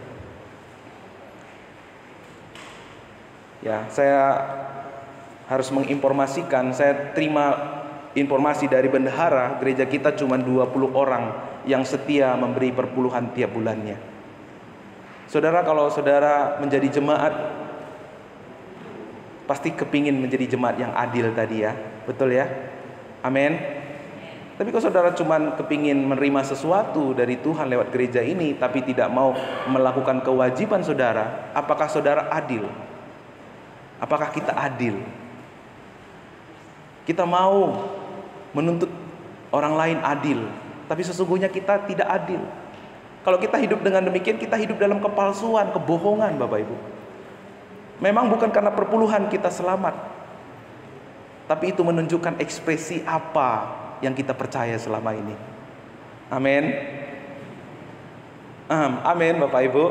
A: Ya, saya harus menginformasikan, saya terima informasi dari bendahara, gereja kita cuma 20 orang yang setia memberi perpuluhan tiap bulannya. Saudara, kalau saudara menjadi jemaat, pasti kepingin menjadi jemaat yang adil tadi ya, betul ya? Amin. Tapi kalau saudara cuma kepingin menerima sesuatu dari Tuhan lewat gereja ini, tapi tidak mau melakukan kewajiban saudara, apakah saudara adil? Apakah kita adil? Kita mau menuntut orang lain adil, tapi sesungguhnya kita tidak adil. Kalau kita hidup dengan demikian, kita hidup dalam kepalsuan, kebohongan, Bapak Ibu. Memang bukan karena perpuluhan kita selamat, tapi itu menunjukkan ekspresi apa yang kita percaya selama ini. Amin. Amin, Bapak Ibu.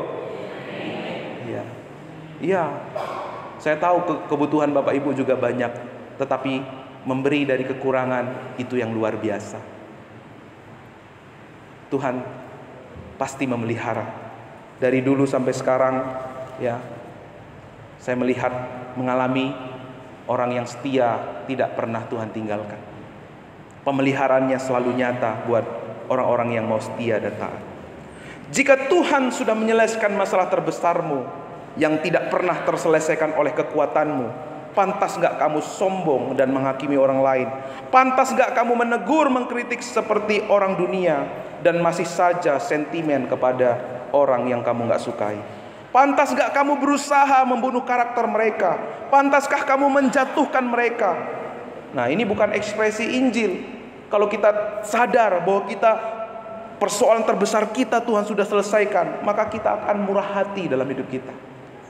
A: Iya. Iya. Saya tahu kebutuhan Bapak Ibu juga banyak, tetapi memberi dari kekurangan itu yang luar biasa. Tuhan pasti memelihara. Dari dulu sampai sekarang ya, saya melihat, mengalami orang yang setia tidak pernah Tuhan tinggalkan. Pemeliharaannya selalu nyata buat orang-orang yang mau setia dan taat. Jika Tuhan sudah menyelesaikan masalah terbesarmu yang tidak pernah terselesaikan oleh kekuatanmu, pantas enggak kamu sombong dan menghakimi orang lain? Pantas enggak kamu menegur, mengkritik seperti orang dunia dan masih saja sentimen kepada orang yang kamu enggak sukai? Pantas enggak kamu berusaha membunuh karakter mereka? Pantaskah kamu menjatuhkan mereka? Nah, ini bukan ekspresi Injil. Kalau kita sadar bahwa persoalan terbesar kita Tuhan sudah selesaikan, maka kita akan murah hati dalam hidup kita.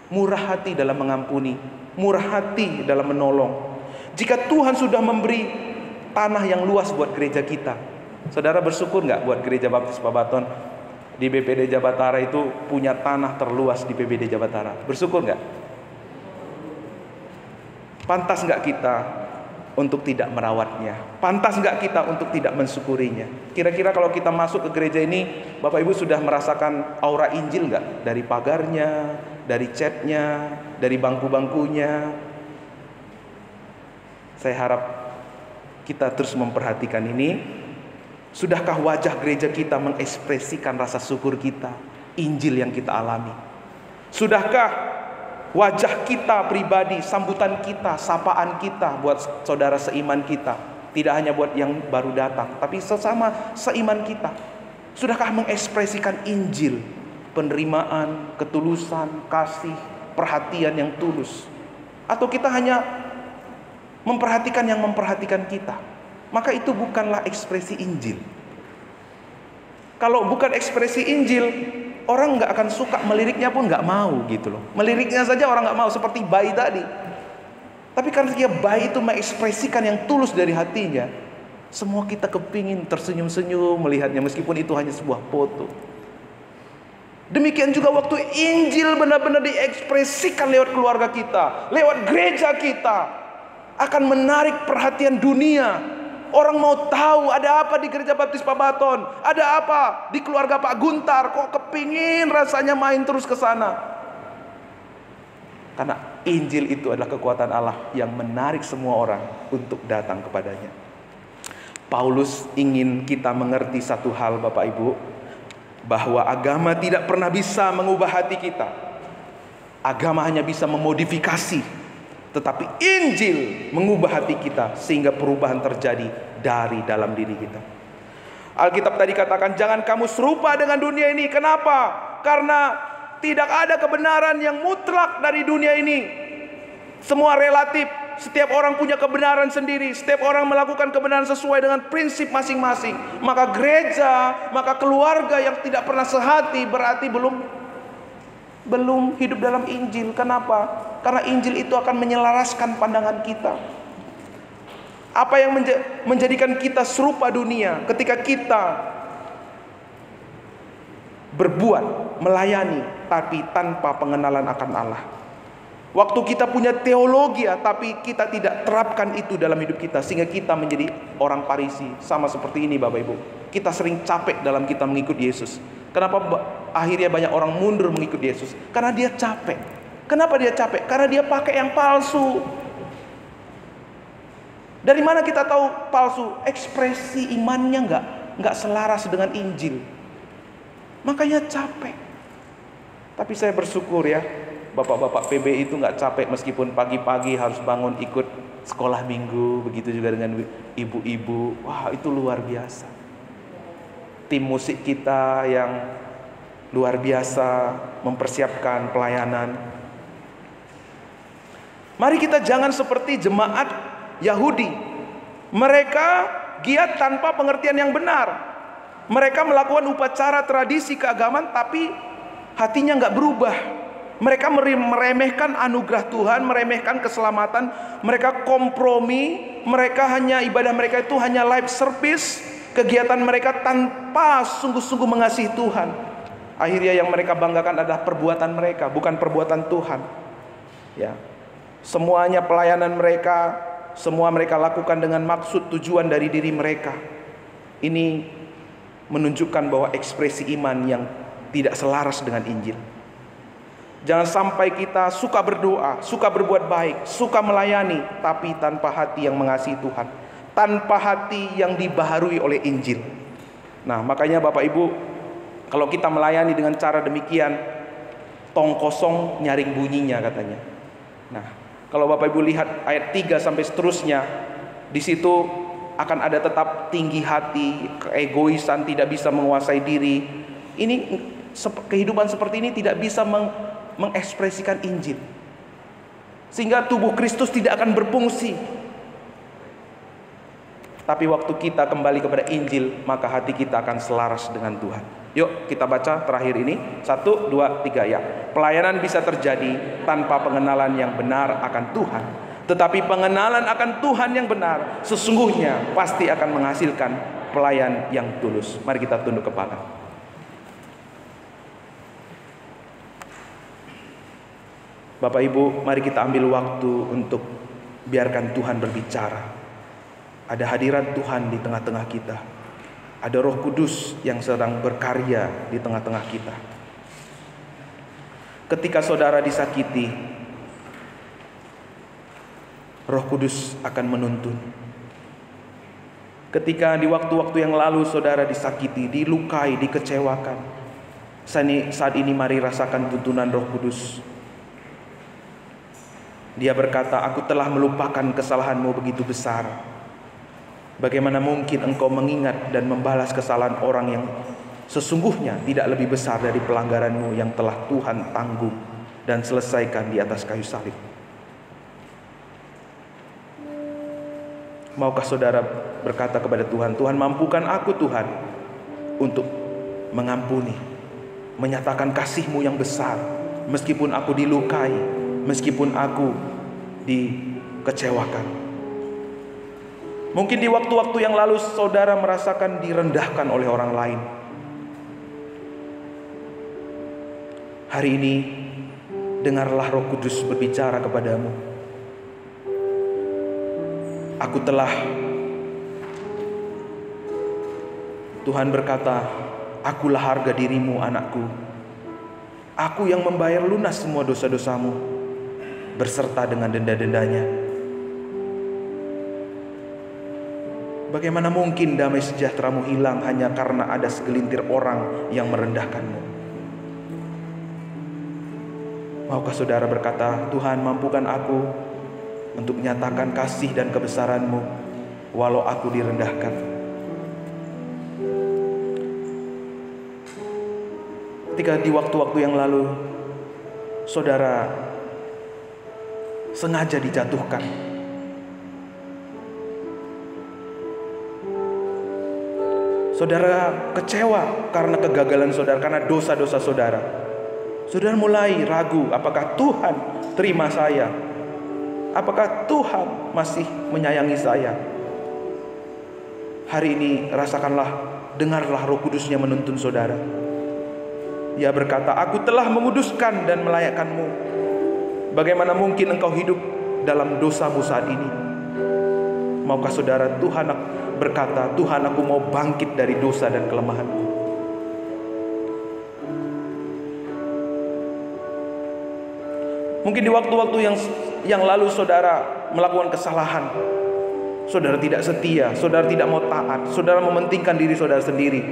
A: Murah hati dalam mengampuni, murah hati dalam menolong. Jika Tuhan sudah memberi tanah yang luas buat gereja kita, saudara bersyukur nggak buat gereja baptis Pabaton di BPD Jabatara itu punya tanah terluas di BPD Jabatara? Bersyukur nggak? Pantas nggak kita untuk tidak merawatnya? Pantas nggak kita untuk tidak mensyukurinya? Kira-kira kalau kita masuk ke gereja ini, Bapak Ibu sudah merasakan aura Injil nggak? Dari pagarnya, dari catnya, dari bangku-bangkunya. Saya harap kita terus memperhatikan ini. Sudahkah wajah gereja kita mengekspresikan rasa syukur kita, Injil yang kita alami? Sudahkah wajah kita pribadi, sambutan kita, sapaan kita buat saudara seiman kita, tidak hanya buat yang baru datang, tapi sesama seiman kita, sudahkah mengekspresikan Injil, penerimaan, ketulusan, kasih, perhatian yang tulus? Atau kita hanya memperhatikan yang memperhatikan kita? maka itu bukanlah ekspresi Injil. Kalau bukan ekspresi Injil, orang nggak akan suka, meliriknya pun nggak mau gitu loh. Meliriknya saja orang nggak mau, seperti bayi tadi. Tapi karena dia bayi itu mengekspresikan yang tulus dari hatinya, semua kita kepingin tersenyum-senyum melihatnya, meskipun itu hanya sebuah foto. Demikian juga waktu Injil benar-benar diekspresikan lewat keluarga kita, lewat gereja kita, akan menarik perhatian dunia. Orang mau tahu ada apa di gereja baptis Pabaton, ada apa di keluarga Pak Guntar, kok kepingin rasanya main terus ke sana. Karena Injil itu adalah kekuatan Allah yang menarik semua orang untuk datang kepadanya. Paulus ingin kita mengerti satu hal Bapak Ibu, bahwa agama tidak pernah bisa mengubah hati kita. Agama hanya bisa memodifikasi, tetapi Injil mengubah hati kita sehingga perubahan terjadi dari dalam diri kita. Alkitab tadi katakan, jangan kamu serupa dengan dunia ini. Kenapa? Karena tidak ada kebenaran yang mutlak dari dunia ini. Semua relatif. Setiap orang punya kebenaran sendiri. Setiap orang melakukan kebenaran sesuai dengan prinsip masing-masing. Maka gereja, maka keluarga yang tidak pernah sehati berarti belum hidup dalam Injil. Kenapa? Karena Injil itu akan menyelaraskan pandangan kita. Apa yang menjadikan kita serupa dunia? Ketika kita berbuat, melayani, tapi tanpa pengenalan akan Allah. Waktu kita punya teologi, tapi kita tidak terapkan itu dalam hidup kita, sehingga kita menjadi orang Farisi. Sama seperti ini Bapak Ibu, kita sering capek dalam kita mengikut Yesus. Kenapa akhirnya banyak orang mundur mengikut Yesus? Karena dia capek. Kenapa dia capek? Karena dia pakai yang palsu. Dari mana kita tahu palsu? Ekspresi imannya nggak selaras dengan Injil. Makanya capek. Tapi saya bersyukur ya, bapak-bapak PB itu nggak capek meskipun pagi-pagi harus bangun ikut sekolah minggu. Begitu juga dengan ibu-ibu. Wah, itu luar biasa. Tim musik kita yang luar biasa mempersiapkan pelayanan. Mari kita jangan seperti jemaat Yahudi. Mereka giat tanpa pengertian yang benar. Mereka melakukan upacara tradisi keagamaan, tapi hatinya nggak berubah. Mereka meremehkan anugerah Tuhan, meremehkan keselamatan. Mereka kompromi. Mereka hanya ibadah mereka itu hanya live service, kegiatan mereka tanpa sungguh-sungguh mengasihi Tuhan. Akhirnya yang mereka banggakan adalah perbuatan mereka, bukan perbuatan Tuhan. Ya, semuanya pelayanan mereka, semua mereka lakukan dengan maksud tujuan dari diri mereka. Ini menunjukkan bahwa ekspresi iman yang tidak selaras dengan Injil. Jangan sampai kita suka berdoa, suka berbuat baik, suka melayani, tapi tanpa hati yang mengasihi Tuhan, tanpa hati yang dibaharui oleh Injil. Nah, makanya Bapak Ibu, kalau kita melayani dengan cara demikian, tong kosong nyaring bunyinya katanya. Nah, kalau Bapak Ibu lihat ayat 3 sampai seterusnya, di situ akan ada tetap tinggi hati, keegoisan, tidak bisa menguasai diri. Ini kehidupan seperti ini tidak bisa mengekspresikan Injil, sehingga tubuh Kristus tidak akan berfungsi. Tapi waktu kita kembali kepada Injil, maka hati kita akan selaras dengan Tuhan. Yuk kita baca terakhir ini, 1, 2, 3 ya. Pelayanan bisa terjadi tanpa pengenalan yang benar akan Tuhan, tetapi pengenalan akan Tuhan yang benar sesungguhnya pasti akan menghasilkan pelayan yang tulus. Mari kita tunduk kepala. Bapak Ibu, mari kita ambil waktu untuk biarkan Tuhan berbicara. Ada hadirat Tuhan di tengah-tengah kita. Ada Roh Kudus yang sedang berkarya di tengah-tengah kita. Ketika saudara disakiti, Roh Kudus akan menuntun. Ketika di waktu-waktu yang lalu saudara disakiti, dilukai, dikecewakan, saat ini mari rasakan tuntunan Roh Kudus. Dia berkata, aku telah melupakan kesalahanmu begitu besar. Bagaimana mungkin engkau mengingat dan membalas kesalahan orang yang sesungguhnya tidak lebih besar dari pelanggaranmu yang telah Tuhan tanggung dan selesaikan di atas kayu salib. Maukah saudara berkata kepada Tuhan, Tuhan mampukan aku Tuhan untuk mengampuni, menyatakan kasih-Mu yang besar, meskipun aku dilukai, meskipun aku dikecewakan. Mungkin di waktu-waktu yang lalu saudara merasakan direndahkan oleh orang lain. Hari ini dengarlah Roh Kudus berbicara kepadamu. Tuhan berkata, akulah harga dirimu anakku. Aku yang membayar lunas semua dosa-dosamu, berserta dengan denda-dendanya. Bagaimana mungkin damai sejahteramu hilang hanya karena ada segelintir orang yang merendahkanmu? Maukah saudara berkata, Tuhan mampukan aku untuk menyatakan kasih dan kebesaran-Mu walau aku direndahkan. Ketika di waktu-waktu yang lalu saudara sengaja dijatuhkan, saudara kecewa karena kegagalan saudara, karena dosa-dosa saudara. Saudara mulai ragu, apakah Tuhan terima saya? Apakah Tuhan masih menyayangi saya? Hari ini rasakanlah, dengarlah Roh Kudus-Nya menuntun saudara. Ia berkata, aku telah menguduskan dan melayakkanmu. Bagaimana mungkin engkau hidup dalam dosamu saat ini? Maukah saudara, Tuhan berkata, Tuhan aku mau bangkit dari dosa dan kelemahanku. Mungkin di waktu-waktu yang lalu saudara melakukan kesalahan, saudara tidak setia, saudara tidak mau taat, saudara mementingkan diri saudara sendiri.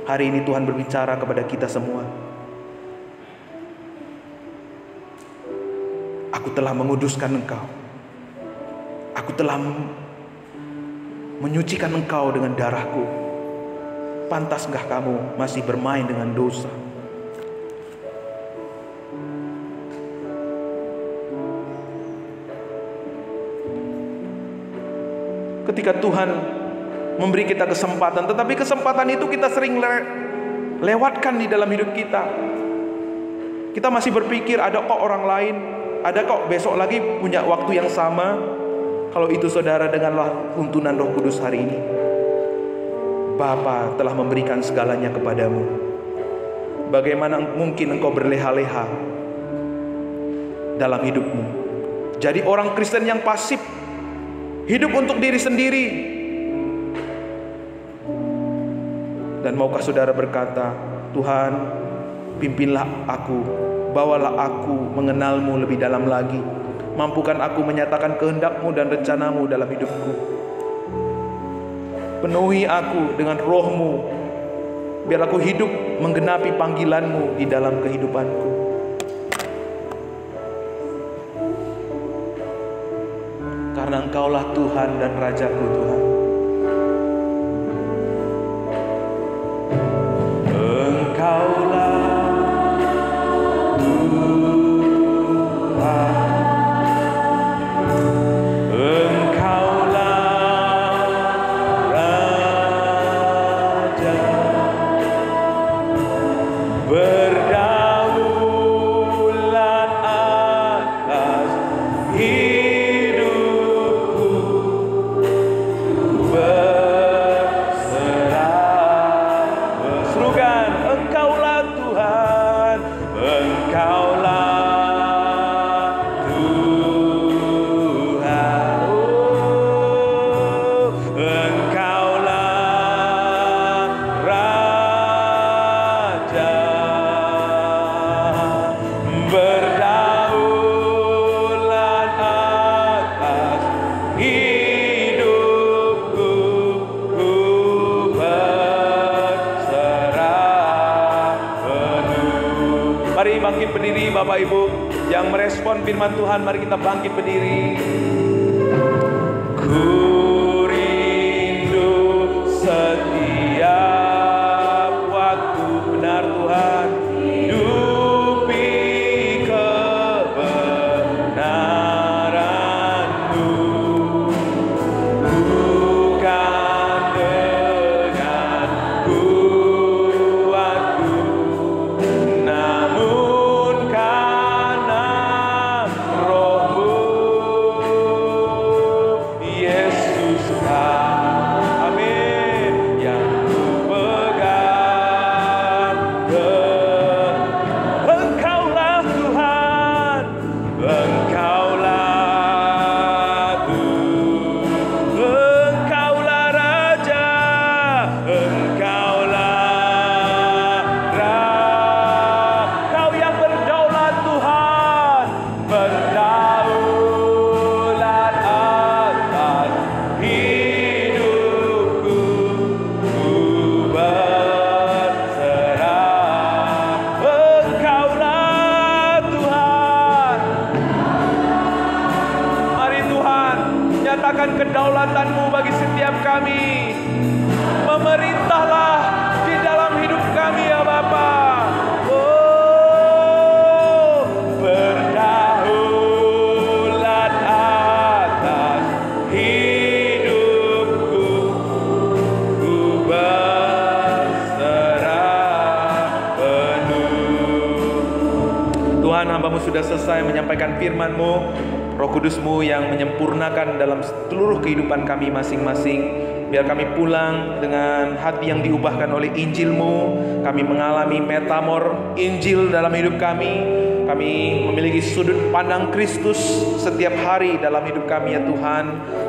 A: Hari ini Tuhan berbicara kepada kita semua. Aku telah menguduskan engkau. Aku telah menyucikan engkau dengan darahku. Pantaskah kamu masih bermain dengan dosa? Ketika Tuhan memberi kita kesempatan, tetapi kesempatan itu kita sering lewatkan di dalam hidup kita. Kita masih berpikir ada kok orang lain, ada kok besok lagi punya waktu yang sama. Kalau itu saudara, dengarlah tuntunan Roh Kudus hari ini. Bapa telah memberikan segalanya kepadamu. Bagaimana mungkin engkau berleha-leha dalam hidupmu? Jadi orang Kristen yang pasif, hidup untuk diri sendiri. Dan maukah saudara berkata, Tuhan pimpinlah aku, bawalah aku mengenal-Mu lebih dalam lagi. Mampukan aku menyatakan kehendak-Mu dan rencana-Mu dalam hidupku. Penuhi aku dengan Roh-Mu, biar aku hidup menggenapi panggilan-Mu di dalam kehidupanku. Karena Engkaulah Tuhan dan Rajaku, Tuhan. Engkaulah bangkit berdiri Bapak Ibu yang merespon firman Tuhan, mari kita bangkit berdiri. Ku rindu setiap waktu, benar Tuhan, hidupi kebenaran-Mu. Ku kedaulatan-Mu bagi setiap kami. Memerintahlah di dalam hidup kami ya Bapa. Oh, berdaulat atas hidupku, ku berserah penuh. Tuhan, hamba-Mu sudah selesai menyampaikan firman-Mu. Roh Kudus-Mu yang menyempurnakan dalam seluruh kehidupan kami masing-masing. Biar kami pulang dengan hati yang diubahkan oleh Injil-Mu. Kami mengalami metamor Injil dalam hidup kami. Kami memiliki sudut pandang Kristus setiap hari dalam hidup kami ya Tuhan.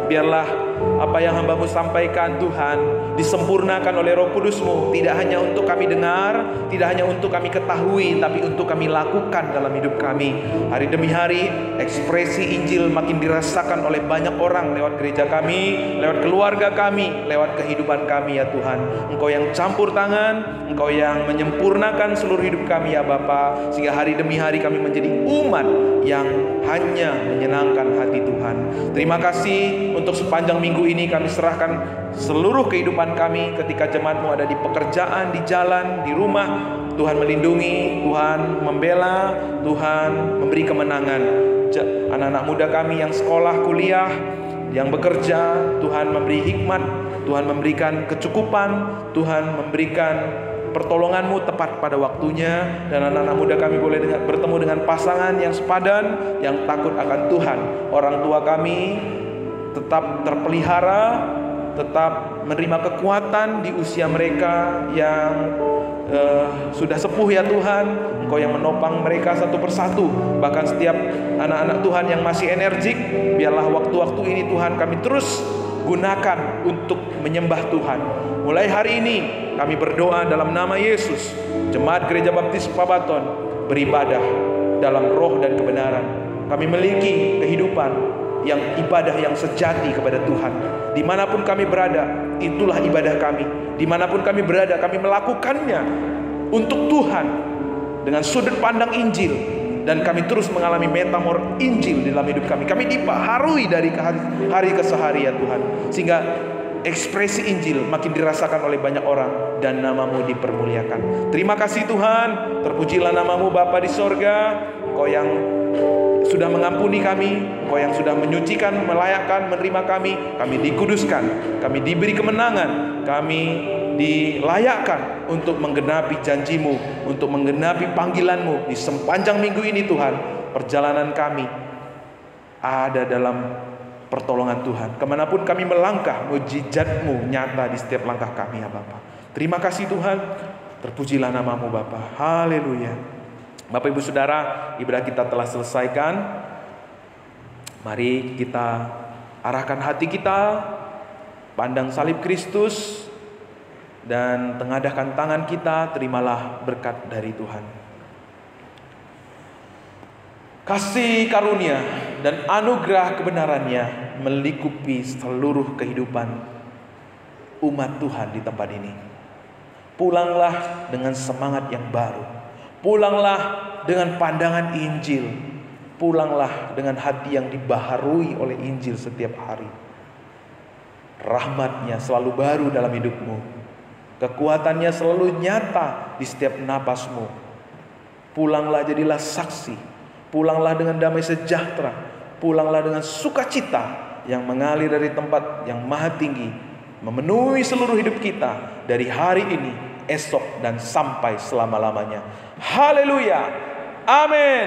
A: Biarlah apa yang hamba-Mu sampaikan Tuhan disempurnakan oleh Roh Kudus-Mu. Tidak hanya untuk kami dengar, tidak hanya untuk kami ketahui, tapi untuk kami lakukan dalam hidup kami. Hari demi hari ekspresi Injil makin dirasakan oleh banyak orang lewat gereja kami, lewat keluarga kami, lewat kehidupan kami ya Tuhan. Engkau yang campur tangan, Engkau yang menyempurnakan seluruh hidup kami ya Bapa, sehingga hari demi hari kami menjadi umat yang hanya menyenangkan hati Tuhan. Terima kasih untuk sepanjang minggu ini kami serahkan seluruh kehidupan kami ketika jemaat-Mu ada di pekerjaan, di jalan, di rumah. Tuhan melindungi, Tuhan membela, Tuhan memberi kemenangan. Anak-anak muda kami yang sekolah, kuliah, yang bekerja, Tuhan memberi hikmat, Tuhan memberikan kecukupan, Tuhan memberikan pertolongan-Mu tepat pada waktunya. Dan anak-anak muda kami boleh bertemu dengan pasangan yang sepadan, yang takut akan Tuhan. Orang tua kami tetap terpelihara, tetap menerima kekuatan di usia mereka yang sudah sepuh ya Tuhan. Engkau yang menopang mereka satu persatu. Bahkan setiap anak-anak Tuhan yang masih energik, biarlah waktu-waktu ini Tuhan kami terus gunakan untuk menyembah Tuhan. Mulai hari ini kami berdoa dalam nama Yesus. Jemaat Gereja Baptis Pabaton beribadah dalam roh dan kebenaran. Kami memiliki kehidupan yang ibadah yang sejati kepada Tuhan. Dimanapun kami berada, itulah ibadah kami. Dimanapun kami berada, kami melakukannya untuk Tuhan dengan sudut pandang Injil. Dan kami terus mengalami metamor Injil dalam hidup kami. Kami dibaharui dari hari ke hari ya Tuhan, sehingga ekspresi Injil makin dirasakan oleh banyak orang dan nama-Mu dipermuliakan. Terima kasih Tuhan. Terpujilah nama-Mu Bapa di sorga. Engkau yang sudah mengampuni kami, Engkau yang sudah menyucikan, melayakkan, menerima kami. Kami dikuduskan, kami diberi kemenangan, kami dilayakkan untuk menggenapi janji-Mu, untuk menggenapi panggilan-Mu di sepanjang minggu ini Tuhan. Perjalanan kami ada dalam pertolongan Tuhan. Kemanapun kami melangkah, mujizat-Mu nyata di setiap langkah kami ya Bapa. Terima kasih Tuhan. Terpujilah nama-Mu Bapa. Haleluya. Bapak Ibu Saudara, ibadah kita telah selesaikan. Mari kita arahkan hati kita, pandang salib Kristus, dan tengadahkan tangan kita. Terimalah berkat dari Tuhan. Kasih karunia dan anugerah kebenarannya melingkupi seluruh kehidupan umat Tuhan di tempat ini. Pulanglah dengan semangat yang baru. Pulanglah dengan pandangan Injil. Pulanglah dengan hati yang dibaharui oleh Injil setiap hari. Rahmat-Nya selalu baru dalam hidupmu. Kekuatan-Nya selalu nyata di setiap napasmu. Pulanglah, jadilah saksi. Pulanglah dengan damai sejahtera. Pulanglah dengan sukacita yang mengalir dari tempat yang maha tinggi, memenuhi seluruh hidup kita dari hari ini, esok, dan sampai selama-lamanya. Haleluya. Amin.